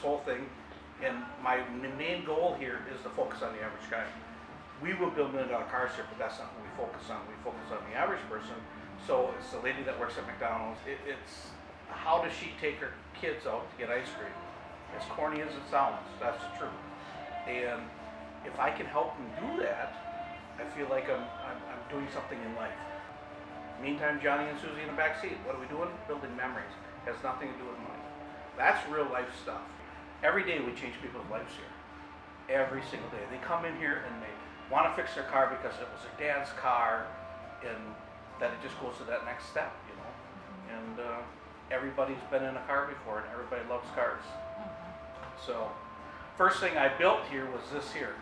whole thing, and my main goal here is to focus on the average guy. We will build $1 million cars here, but that's not what we focus on. We focus on the average person. So it's the lady that works at McDonald's. It's how does she take her kids out to get ice cream? As corny as it sounds, that's the truth. And if I can help them do that, I feel like I'm doing something in life. Meantime, Johnny and Susie in the back seat. What are we doing? Building memories. Has nothing to do with money. That's real life stuff. Every day we change people's lives here. Every single day. They come in here and they want to fix their car because it was their dad's car, and that it just goes to that next step, you know. And everybody's been in a car before, and everybody loves cars. So, first thing I built here was this here.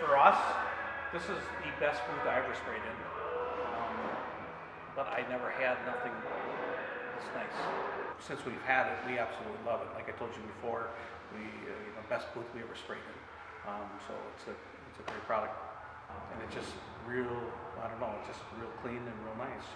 For us, this is the best booth I ever sprayed in, but I never had nothing this nice. Since we've had it, we absolutely love it. Like I told you before, best booth we ever sprayed in. So it's a great product, and it's just real. I don't know, it's just real clean and real nice.